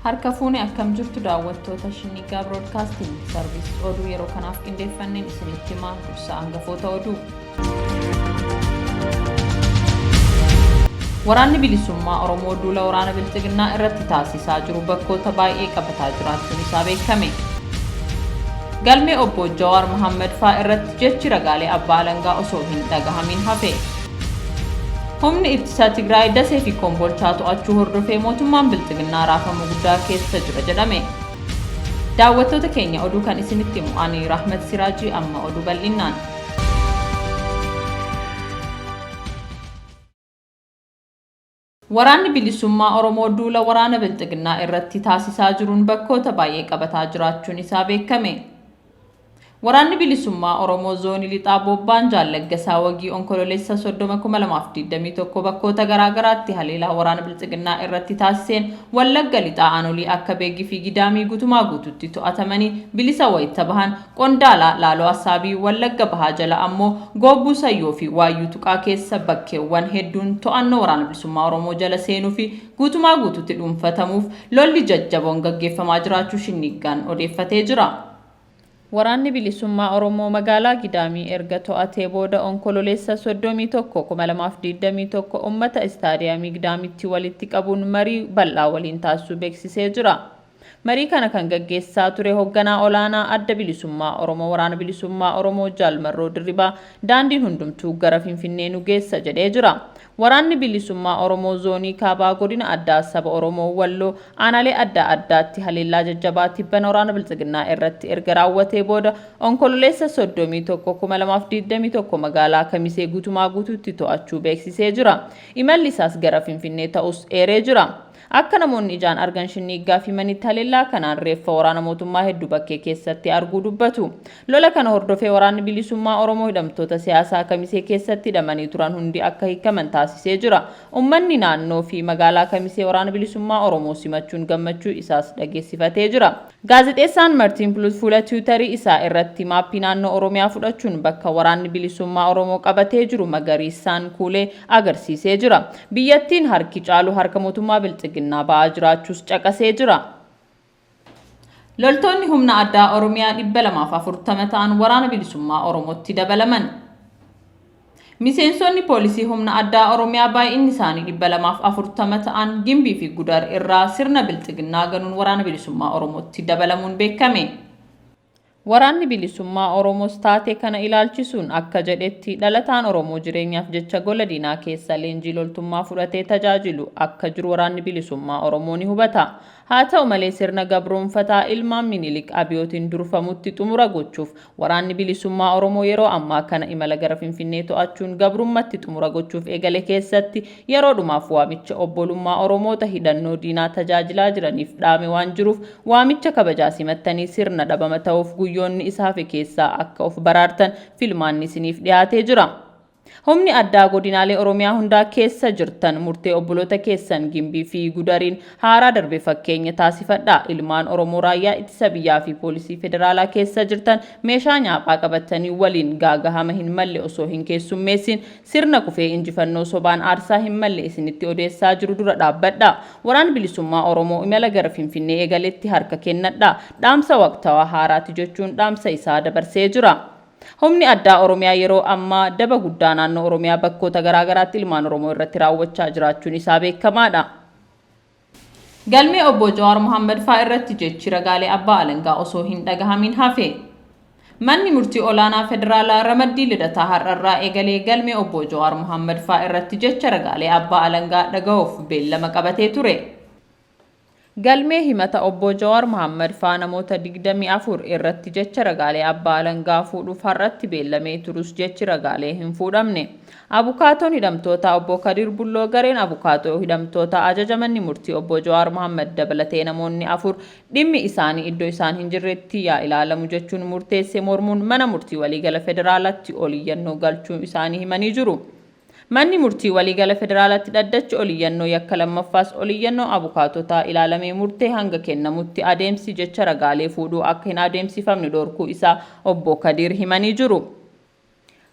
Harka fuune akkam jirtu daawwattoota Shinnigaa Broadcasting Service oduu yeroo kanaaf qindeeffanneen isinitti himaa dursa hangafoota oduu. Waraanni bilisummaa Oromoo duula waraana bilxiginnaa irratti taasisaa jiru bakkoota baay'ee qabataa jiraachuun isaa beekame. Galmee obbo Jawaar Mohammed faa irratti jechi ragaalee abbaa alangaa osoo hin dhagahamin hafe. Humni ittisa Tigraay Dasee fi Kombolchaa to'achuu hordofee mootummaan bilxiginnaa raafama guddaa keessa jira jedhame. Daawwattoota keenya oduu kan isinitti himu ani Rahmat Siraajii amma oduu bal'inaan. Waraanni bilisummaa Oromoo duula waraana bilxiginnaa irratti taasisaa jiruun bakkoota baay'ee qabataa jiraachuun isaa beekame. Waraanni bilisummaa Oromoo zoonii lixaa Bobbaan Jaallaggasaa wagii onkololeessa 30/2021 bakkoota garaagaraatti haleelaa waraana bilxiginnaa irratti taasiseen Wallagga lixaa aanolii akka Beegii fi Gidaamii guutumaa guututti to'atamanii bilisa wayita bahan Qondaalaa Laaloo Assaabii Wallagga bahaa jala ammoo Goobbuu Sayyoo fi Waayyuu Tuqaa keessa bakkeewwan hedduun to'annoo waraana bilisummaa Oromoo jala seenuu fi guutumaa guututti dhuunfatamuuf lolli jajjaboon gaggeeffamaa jiraachuu Shinnigaan odeeffatee jira. Waraanni bilisummaa Oromoo magaalaa Gidaamii erga to'atee booda onkololeessa 31/2021 uummata istaadiyaamii Gidaamitti walitti qabuun marii bal'aa waliin taasisuu beeksisee jira. Marii kana kan gaggeessaa ture hoogganaa olaanaa adda bilisummaa Oromoo waraana bilisummaa Oromoo Jaalmarroo Dirribaa daandiin hundumtuu gara Finfinnee nu geessa jedhee jira. Waraanni bilisummaa Oromoo zoonii kaabaa godina addaa saba Oromoo Walloo aanaalee adda addaatti haleellaa jajjabaa tibbana waraana bilxiginnaa irratti erga raawwatee booda onkololeessa 31/2021 magaalaa Kamisee guutumaa guututti to'achuu beeksisee jira. Imalli isaas gara Finfinnee ta'us eeree jira. Akka namoonni ijaan argan Shinnigaa fi manitti haleellaa kanaan reeffa waraana mootummaa hedduu bakkee keessatti arguu dubbatu. Lola kana hordofee waraanni bilisummaa Oromoo hidhamtoota siyaasaa Kamisee keessatti hidhamanii turan hundi akka hiikaman taasisee jira. Uummanni naannoo fi magaalaa Kamisee waraana bilisummaa Oromoo simachuun gammachuu isaas dhageessifatee jira. Gaazexeessaan Martiin Plus fuula Tiwiitarii isaa irratti maappii naannoo Oromiyaa fudhachuun bakka waraanni bilisummaa Oromoo qabatee jiru magariisaan kuulee agarsiisee jira. Biyyattiin harki caalu harka mootummaa bilxiginnaa ba'aa jiraachuus caqasee jira. Loltoonni humna addaa Oromiyaa 240 ta'an waraana bilisummaa Oromootti dabalaman. Miseensonni poolisii humna addaa Oromiyaa baay'inni isaanii 240 ta'an Gimbii fi Gudar irraa sirna bilxiginnaa ganuun waraana bilisummaa Oromootti dabalamuun beekame. Waraanni bilisummaa Oromoos taatee kana ilaalchisuun akka jedhetti dhalataan Oromoo jireenyaaf jecha gola diinaa keessa leenjii loltummaa fudhatee tajaajilu akka jiru waraanni bilisummaa Oromoo ni hubata. Haa ta'u malee sirna gabroonfataa ilmaan Minilik Abiyootiin durfamutti xumura gochuuf waraanni bilisummaa Oromoo yeroo ammaa kana imala gara Finfinnee to'achuun gabrummatti xumura gochuuf eegale keessatti yeroodhumaaf waamicha obbolummaa Oromoota hidhannoo diinaa tajaajilaa jiraniif dhaame waan jiruuf waamicha kabajaa simattanii sirna dhabama ta'uuf guyyoonni isaaf keessaa akka of baraartan filmaanni isiniif dhiyaatee jira. Humni addaa godinaalee Oromiyaa hundaa keessa jirtan murtee obboloota keessan Gimbii fi Gudariin haaraa darbe fakkeenya taasifadhaa. Ilmaan Oromoo raayyaa ittisa biyyaa fi poolisii federaalaa keessa jirtan meeshaa nyaaphaa qabatanii waliin gaagahama hin malle osoo hin keessummeessin sirna kufee injifannoo sobaan aarsaa hin malle isinitti odeessaa jiru dura dhaabbadhaa. Waraanni bilisummaa Oromoo imala gara Finfinnee eegaletti harka kennadhaa. Dhaamsa waqtawaa haaraati jechuun dhaamsa isaa dabarsee jira. Humni addaa Oromiyaa yeroo ammaa daba guddaa naannoo Oromiyaa bakkoota garaagaraatti ilmaan Oromoo irratti raawwachaa jiraachuun isaa beekamaadha. Galmee obbo Jawaar Mohammed faa irratti jechi ragaalee abbaa alangaa osoo hin dhagahamin hafe. Manni murtii olaanaa federaalaa Ramaddii Lidataa har'arraa eegalee galmee obbo Jawaar Mohammed faa irratti jecha ragaalee abbaa alangaa dhaga'uuf beellama qabatee ture. Galmee himata obbo Jawaar Mohammed faa namoota 24 irratti jecha ragaalee abbaa alangaa fuudhuuf har'atti beellamee turus jechi ragaalee hin fuudhamne. Abukaatoon hidhamtoota obbo Kadir Bulloo gareen abukaatoo hidhamtoota ajajamanni murtii obbo Jawaar Mohammed dabalatee namoonni 4 dhimmi isaanii iddoo isaan hin jirretti yaa ilaalamu jechuun murteessee mormuun mana murtii waliigala federaalaatti oliyyannoo galchuu isaanii himanii jiru. Manni murtii waliigala federaalatti dhaddachi oliyyannoo yakka lammaffaas oliyyannoo abukaatotaa ilaalamee murtee hanga kennamutti adeemsi jecha ragaalee fuudhuu akka hin adeemsifamne dhorkuu isaa obbo Kadir himanii jiru.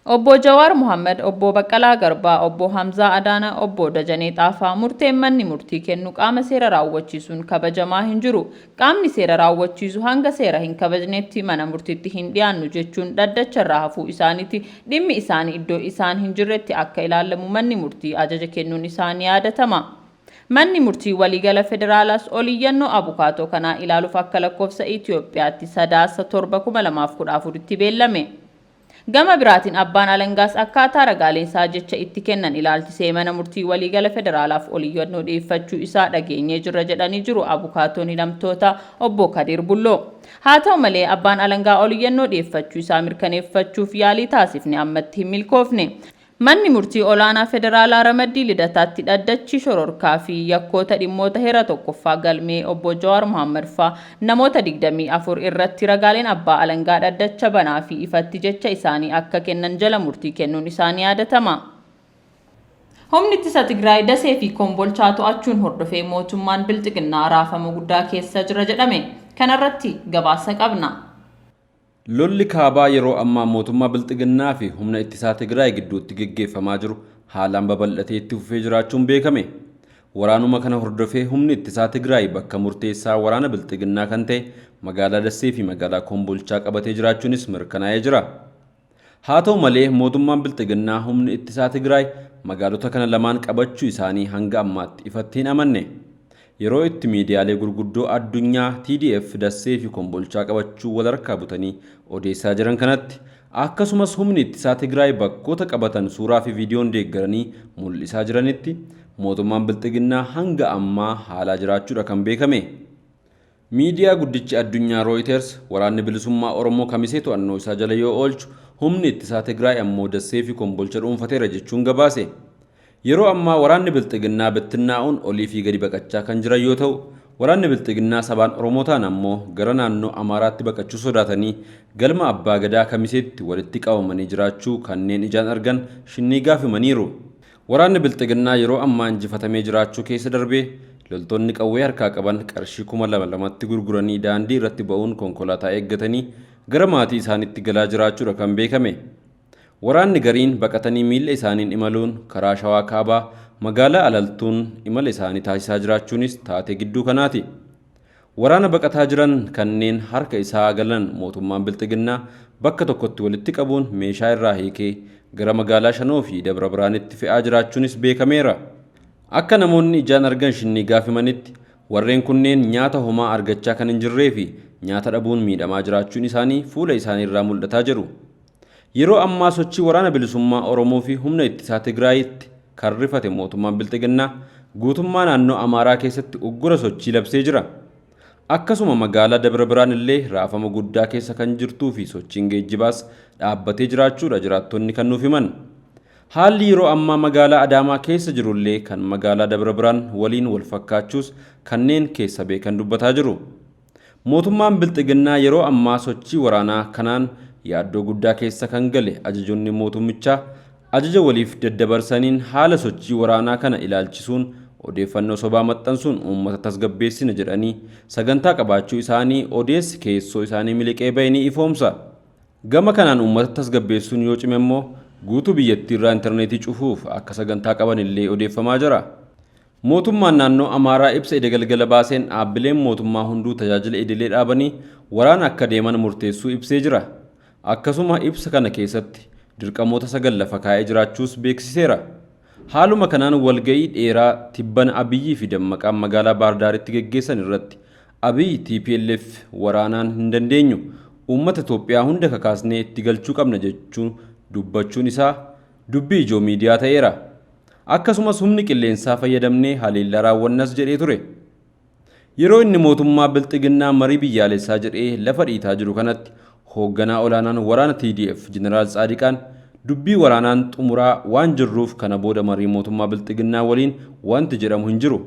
Obbo Jawaar Mohammed, Obbo Baqqalaa Garbaa, Obbo Hamzaa Adaana, Obbo Dajanee Xaafaa murteen manni murtii kennu qaama seera raawwachiisuun kabajamaa hin jiru. Qaamni seera raawwachiisu hanga seera hin kabajnetti mana murtiitti hin dhiyaannu jechuun dhaddacharraa hafuu isaaniiti. Dhimmi isaanii iddoo isaan hin jirretti akka ilaalamu manni murtii ajaja kennuun isaanii yaadatama. Manni murtii waliigala federaalaas oliyyannoo abukaatoo kanaa ilaaluuf akka lakkoofsa Itoophiyaatti sadaasa 7/2014tti beellame. Gama biraatiin abbaan alangaas akkaataa ragaaleensaa jecha itti kennan ilaalchisee mana murtii waliigala federaalaaf oliyyannoo dhiyeeffachuu isaa dhageenyee jirra jedhanii jiru abukaatoon hidhamtoota Obbo Kadir Bulloo. Haa ta'u malee abbaan alangaa oliyyannoo dhiyeeffachuu isaa mirkaneeffachuuf yaalii taasifne ammatti hin milkoofne. Manni murtii olaanaa federaalaa Ramaddii Lidataatti dhaddachi shororkaa fi yakkoota dhimmoota heera tokkoffaa galmee Obbo Jawaar Mohammed faa namoota 24 irratti ragaaleen abbaa alangaa dhaddacha banaa fi ifatti jecha isaanii akka kennan jala murtii kennuun isaanii yaadatama. Humni ittisa Tigraay Dasee fi Kombolchaa to'achuun hordofee mootummaan Bilxiginnaa raafama guddaa keessa jira jedhame. Kanarratti gabaasa qabna. Lolli kaabaa yeroo ammaa mootummaa Bilxiginnaa fi humna ittisaa Tigraay gidduutti geggeeffamaa jiru haalaan babal'atee itti fufee jiraachuun beekame. Waraanuma kana hordofee humni ittisaa Tigraay bakka murteessaa waraana Bilxiginnaa kan ta'e magaalaa Dasee fi magaalaa Kombolchaa qabatee jiraachuunis mirkanaa'ee jira. Haa ta'u malee mootummaan Bilxiginnaa humni ittisaa Tigraay magaalota kana lamaan qabachuu isaanii hanga ammaatti ifatti hin amanne. Yeroo itti miidiyaalee gurguddoo addunyaa TDF Dasee fi Kombolchaa qabachuu wal harkaa butanii odeessaa jiran kanatti akkasumas humni ittisaa Tigraay bakkoota qabatan suuraa fi viidiyoon deeggaranii mul'isaa jiranitti mootummaan Bilxiginnaa hanga ammaa haalaa jiraachuudha kan beekame. Miidiyaa guddichi addunyaa Reuters waraanni bilisummaa Oromoo kamisee to'annoo isaa jala yoo oolchu humni ittisaa Tigraay ammoo Dasee fi Kombolcha dhuunfateera jechuun gabaase. Yeroo ammaa waraanni Bilxiginnaa bittinnaa'uun olii fi gadi baqachaa kan jiran yoo ta'u waraanni Bilxiginnaa sabaan Oromootaan ammoo gara naannoo Amaaraatti baqachuu sodaatanii galma abbaa gadaa kamiseetti walitti qabamanii jiraachuu kanneen ijaan argan shinnii gaafimaniiru. Waraanni Bilxiginnaa yeroo ammaa injifatamee jiraachuu keessa darbee loltoonni qawwee harkaa qaban qarshii 2,200tti gurguranii daandii irratti ba'uun konkolaataa eeggatanii gara maatii isaaniitti galaa jiraachuudha kan beekame. Waraanni gariin baqatanii miilla isaaniin imaluun karaa Shawaa Kaabaa magaalaa Alaltuun imala isaanii taasisaa jiraachuunis taatee gidduu kanaati. Waraana baqataa jiran kanneen harka isaa galan mootummaan Bilxiginnaa bakka tokkotti walitti qabuun meeshaa irraa hiikee gara magaalaa Shanoo fi Dabra Biraanitti fe'aa jiraachuunis beekameera. Akka namoonni ijaan argan shinnii gaafimanitti warreen kunneen nyaata homaa argachaa kan hin jirree fi nyaata dhabuun miidhamaa jiraachuun isaanii fuula isaanii irraa mul'ataa jiru. Yeroo ammaa sochii waraana bilisummaa Oromoo fi humna ittisaa Tigraayitti kan rifate mootummaan Bilxiginnaa guutummaa naannoo Amaaraa keessatti uggura sochii labsee jira. Akkasuma magaalaa Dabra Biraan illee raafama guddaa keessa kan jirtuu fi sochiin geejjibaas dhaabbatee jiraachuudha jiraattonni kan nuuf himan. Haalli yeroo ammaa magaalaa Adaamaa keessa jirullee kan magaalaa Dabra Biraan waliin wal fakkaachuus kanneen keessa beekan dubbataa jiru. Mootummaan Bilxiginnaa yeroo ammaa sochii waraanaa kanaan yaaddoo guddaa keessa kan gale ajajoonni mootummichaa ajaja waliif daddabarsaniin haala sochii waraanaa kana ilaalchisuun odeeffannoo sobaa maxxansuun uummata tasgabbeessina jedhanii sagantaa qabaachuu isaanii odeessi keessoo isaanii miliqee bahe ni ifoomsa. Gama kanaan uummata tasgabbeessuun yoo cime immoo guutuu biyyattii irraa intarneetii cufuuf akka sagantaa qaban illee odeeffamaa jira. Mootummaan naannoo Amaaraa ibsa galgala baaseen dhaabbileen mootummaa hunduu tajaajila idilee dhaabanii waraana akka deeman murteessuu ibsee jira. Akkasuma ibsa kana keessatti dirqamoota 9 lafa kaa'ee jiraachuus beeksiseera. Haaluma kanaan walga'ii dheeraa tibbana Abiyyii fi Dammaqaan magaalaa Baardaaritti geggeessan irratti Abiyyi TPLF waraanaan hin dandeenyu uummata Itoophiyaa hunda kakaasnee itti galchuu qabna jechuun dubbachuun isaa dubbii ijoo miidiyaa ta'eera. Akkasumas humni qilleensaa fayyadamnee haleellaa raawwannas jedhee ture. Yeroo inni mootummaa Bilxiginnaa marii biyyaalessaa jedhee lafa dhiitaa jiru kanatti hoogganaa olaanaan waraana TDF Jeneraal Tsaadiqaan dubbii waraanaan xumuraa waan jirruuf kana booda marii mootummaa Bilxiginnaa waliin wanti jedhamu hin jiru.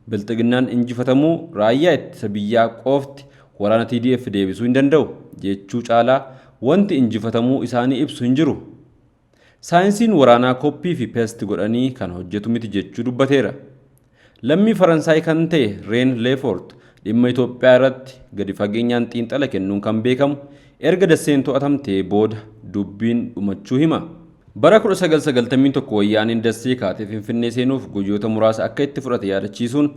Bilxiginnaan injifatamuu raayyaa ittisa biyyaa qofti waraana TDF deebisuu hin danda'u jechuu caalaa wanti injifatamuu isaanii ibsu hin jiru. Saayinsiin waraanaa koppii fi peest godhanii kan hojjetu miti jechuu dubbateera. Lammii Faransaay kan ta'e Reen Leefort dhimma Itoophiyaa irratti gadi fageenyaan xiinxala kennuun kan beekamu erga Daseen to'atamtee booda dubbiin dhumachuu hima. Bara 1991 wayyaaniin Dassee kaatee Finfinnee seenuuf guyyoota muraasa akka itti fudhate yaadachiisuun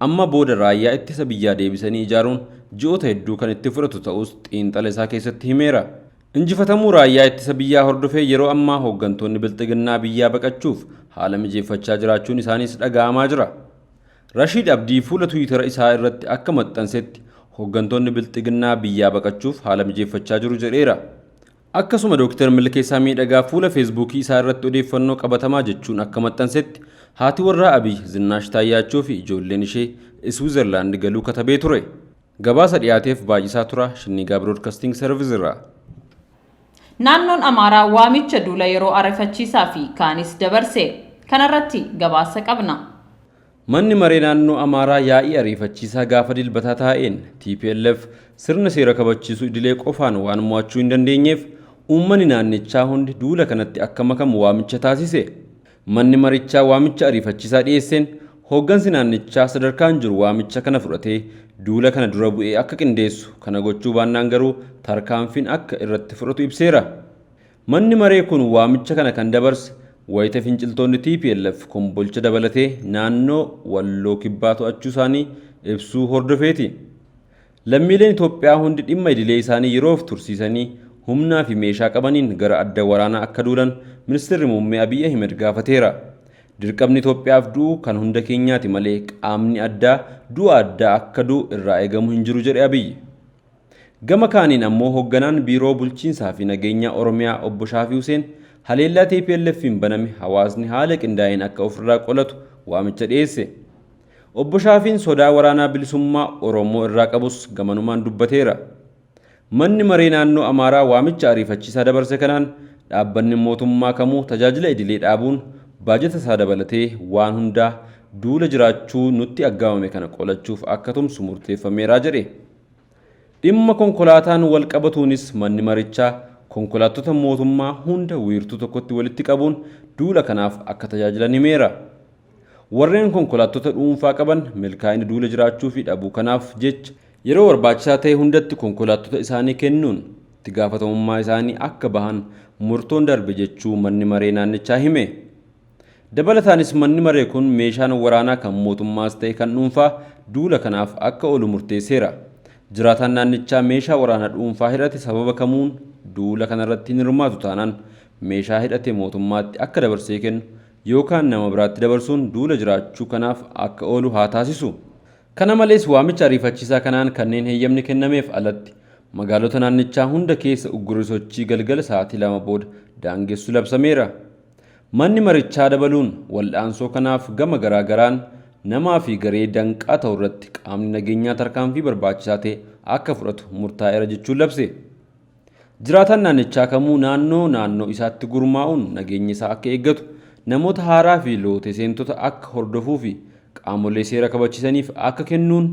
amma booda raayyaa ittisa biyyaa deebisanii ijaaruun ji'oota hedduu kan itti fudhatu ta'us xiinxala isaa keessatti himeera. Injifatamuu raayyaa ittisa biyyaa hordofee yeroo ammaa hooggantoonni bilxiginnaa biyyaa baqachuuf haala mijeeffachaa jiraachuun isaanis dhaga'amaa jira. Rashiid Abdii fuula Tiwiitara isaa irratti akka maxxansetti hooggantoonni bilxiginnaa biyyaa baqachuuf haala mijeeffachaa jiru jedheera. Akkasuma Dr. Milkeessaa Miidhagaa fuula Feesbuukii isaa irratti odeeffannoo qabatamaa jechuun akka maxxansetti haati warraa Abiy Zinnaash Taayyaachoo fi ijoolleen ishee Switzerland galuu katabee ture. Gabaasa dhiyaateef baay'isaa tura Shinnigaa Broadcasting Service irraa. Naannoon Amaaraa waamicha duula yeroo ariifachiisaa fi kaanis dabarse. Kanarratti gabaasa qabna. Manni maree naannoo Amaaraa yaa'ii ariifachiisaa gaafa dilbataa taa'een TPLF sirna seera kabachiisuu idilee qofaan waan mo'achuu hin dandeenyeef uummanni naannichaa hundi duula kanatti akka makamu waamicha taasise. Manni marichaa waamicha ariifachiisaa dhiyeesseen hooggansi naannichaa sadarkaan jiru waamicha kana fudhatee duula kana dura bu'ee akka qindeessu kana gochuu baannaan garuu tarkaanfiin akka irratti fudhatu ibseera. Manni maree kun waamicha kana kan dabarse wayita finciltoonni TPLF kombolcha dabalatee naannoo Walloo Kibbaa to'achuu isaanii ibsuu hordofeeti. Lammiileen Itoophiyaa hundi dhimma idilee isaanii yeroof tursiisanii humnaa fi meeshaa qabaniin gara adda waraanaa akka duulan ministeerri muummee Abiy Ahmed gaafateera. Dirqamni Itoophiyaaf du'u kan hunda keenyaati malee qaamni addaa du'a addaa akka du'u irraa eegamu hin jiru jedhe Abiy. Gama kaaniin ammoo hoogganaan biiroo bulchiinsaa fi nageenyaa Oromiyaa obbo Shaafii Huseen haleellaa TPLF'n baname hawaasni haala qindaa'een akka ofirraa qolatu waamicha dhiyeesse. Obbo Shaafiin sodaa waraanaa bilisummaa Oromoo irraa qabus gamanumaan dubbateera. Manni maree naannoo Amaaraa waamicha ariifachiisaa dabarse kanaan dhaabbanni mootummaa kamuu tajaajila idilee dhaabuun baajata isaa dabalatee waan hundaa duula jiraachuu nutti aggaamame kana qolachuuf akka tumsu murteeffameera jedhe. Dhimma konkolaataan wal qabatuunis manni marichaa konkolaattota mootummaa hunda wiirtuu tokkotti walitti qabuun duula kanaaf akka tajaajilan himeera. Warreen konkolaattota dhuunfaa qaban milkaa'ina duula jiraachuu fi dhabuu kanaaf jecha yeroo barbaachisaa ta'e hundatti konkolaattota isaanii kennuun itti gaafatamummaa isaanii akka bahan murtoon darbe jechuu manni maree naannichaa hime. Dabalataanis manni maree kun meeshaan waraanaa kan mootummaas ta'e kan dhuunfaa duula kanaaf akka oolu murteesseera. Jiraataan naannichaa meeshaa waraanaa dhuunfaa hidhate sababa kamuun duula kanarratti hin hirmaatu taanaan meeshaa hidhate mootummaatti akka dabarsee kennu yookaan nama biraatti dabarsuun duula jiraachuu kanaaf akka oolu haa taasisu. Kana malees waamicha ariifachiisaa kanaan kanneen heeyyamni kennameef alatti magaalota naannichaa hunda keessa uggurri sochii galgala sa'aatii 2 booda daangessu labsameera. Manni marichaa dabaluun wal'aansoo kanaaf gama garaagaraan namaa fi garee danqaa ta'u irratti qaamni nageenyaa tarkaanfii barbaachisaa ta'e akka fudhatu murtaa'eera jechuun labse. Jiraataan naannichaa kamuu naannoo isaatti gurmaa'uun nageenya isaa akka eeggatu namoota haaraa fi loote seentota akka hordofuu fi qaamolee seera kabachiisaniif akka kennuun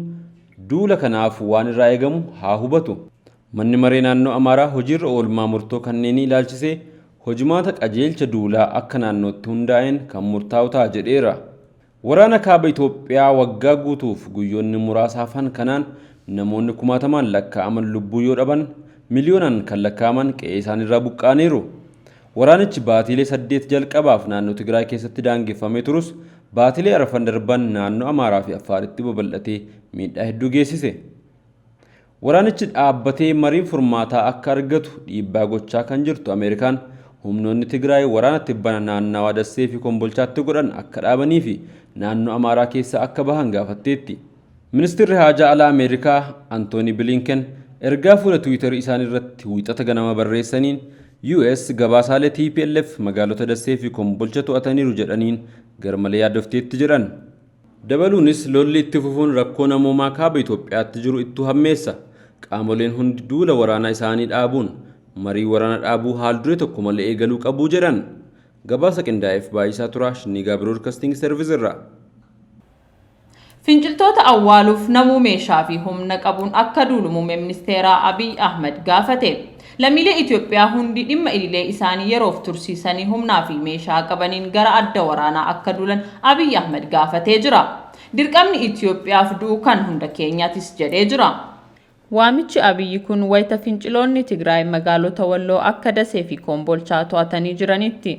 duula kanaaf waan irraa eegamu haa hubatu. Manni maree naannoo Amaaraa hojiirra oolmaa murtoo kanneenii ilaalchisee hojimaata qajeelcha duulaa akka naannootti hundaa'een kan murtaa'u ta'a jedheera. Waraana kaaba Itoophiyaa waggaa guutuuf guyyoonni muraasa hafan kanaan namoonni kumaatamaan lakkaa'aman lubbuu yoo dhaban miliyoonaan kan lakkaa'aman qe'ee isaaniirraa buqqaaniiru. Waraanichi baatiilee 8 jalqabaaf naannoo Tigraay keessatti daangeffamee turus baatiilee arfan darban naannoo Amaaraa fi Affaaritti babal'atee miidhaa hedduu geessise. Waraanichi dhaabbatee marii furmaataa akka argatu dhiibbaa gochaa kan jirtu Ameerikaan humnoonni Tigraay waraana tibbana naannawaa Dassee fi Kombolchaatti godhan akka dhaabanii fi naannoo Amaaraa keessa akka bahan gaafatteetti. Ministeerri Haajaa Alaa Ameerikaa Antooni Bilinken ergaa fuula Tiwiitar isaanii irratti wiixata ganama barreessaniin US gabaasaalee TPLF magaalota Dassee fi Kombolcha to'ataniiru jedhaniin garmalee yaaddofteetti jedhan. Dabaluunis lolli itti fufuun rakkoo namoomaa kaaba Itoophiyaatti jiru itti hammeessa. Qaamoleen hundi duula waraanaa isaanii dhaabuun marii waraana dhaabuu haal duree tokko malee eegaluu qabuu jedhan. Gabaasa qindaa'eef baay'isaa tura Shinnigaa Broadcasting Service irraa. Finciltoota awwaaluuf namuu meeshaa fi humna qabuun akka duulu muummee ministeeraa Abiy Ahmed gaafate. Lammiilee Itoophiyaa hundi dhimma idilee isaanii yeroof tursiisanii humnaa fi meeshaa qabaniin gara adda waraanaa akka duulan Abiy Ahmed gaafatee jira. Dirqamni Itoophiyaaf du'u kan hunda keenyaatis jedhee jira. Waamichi Abiy kun wayita finciloonni Tigraay magaalota Walloo akka Dassee fi Kombolchaa to'atanii jiranitti.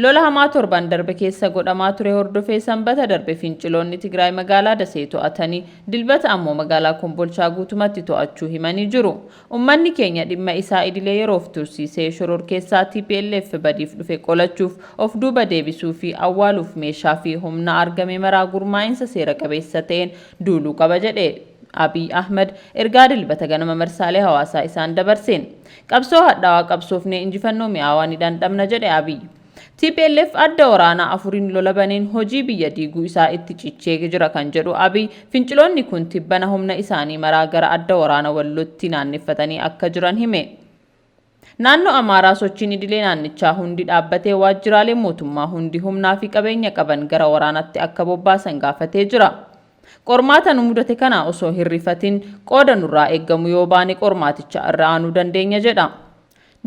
Lola hamaa torban darbe keessa godhamaa ture hordofee sanbata darbe finciloonni Tigraay magaalaa Dasee to'atanii dilbata ammoo magaalaa Kombolchaa guutumatti to'achuu himanii jiru. Uummanni keenya dhimma isaa idilee yeroof tursiisee shororkeessaa TPLF badiif dhufe qolachuuf of duuba deebisuu fi awwaaluuf meeshaa fi humna argame maraa gurmaa'insa seera qabeessa ta'een duuluu qaba jedhe. Abiy Ahmed ergaa dilbata ganama marsaalee hawaasaa isaan dabarseen. Qabsoo hadhaawaa qabsoofnee injifannoo mi'aawaa ni dandhamna jedhe Abiy. TPLF adda waraanaa afuriin lola baneen hojii biyya diiguu isaa itti cichee jira kan jedhu Abiy finciloonni kun tibbana humna isaanii maraa gara adda waraana wallootti naannefatanii akka jiran hime. Naannoo Amaaraa sochiin idilee naannichaa hundi dhaabbatee waajjiraalee mootummaa hundi humnaa fi qabeenya qaban gara waraanatti akka bobbaasan gaafatee jira. Qormaata nu mudate kana osoo hin rifatin qooda nurraa eeggamu yoo baane qormaaticha irra aanuu dandeenya jedha.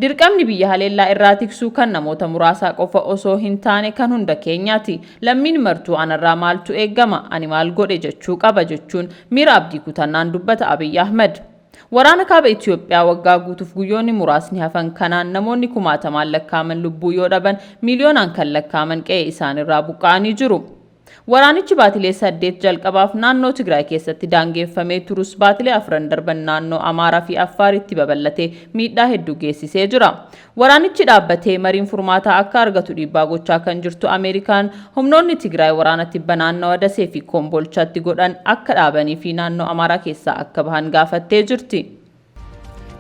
Dirqamni biyya haleellaa irraa tiksuu kan namoota muraasaa qofa osoo hin taane kan hunda keenyaati. Lammiin martuu anarraa maaltu eeggama ani maal godhe jechuu qaba jechuun miira abdii kutannaan dubbata Abiy Ahmed. Waraana kaaba Itoophiyaa waggaa guutuuf guyyoonni muraasni hafan kanaan namoonni kumaatamaan lakkaaman lubbuu yoo dhaban miiliyoonaan kan lakkaaman qe'ee isaanirraa buqqa'anii jiru. Waraanichi baatilee 8 jalqabaaf naannoo Tigraay keessatti daangeffamee turus baatilee 4 darban naannoo Amaaraa fi Affaaritti babal'atee miidhaa hedduu geessisee jira. Waraanichi dhaabbatee mariin furmaataa akka argatu dhiibbaa gochaa kan jirtu Ameerikaan humnoonni Tigraay waraanatti banaannawa Dasee fi Kombolchaatti godhan akka dhaabanii fi naannoo Amaaraa keessaa akka bahan gaafattee jirti.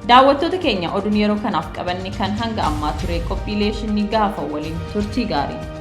Daawwattoota keenya oduun yeroo kanaaf qabanne kan hanga ammaa ture qophiilee shinii gaafa waliin turtii gaarii.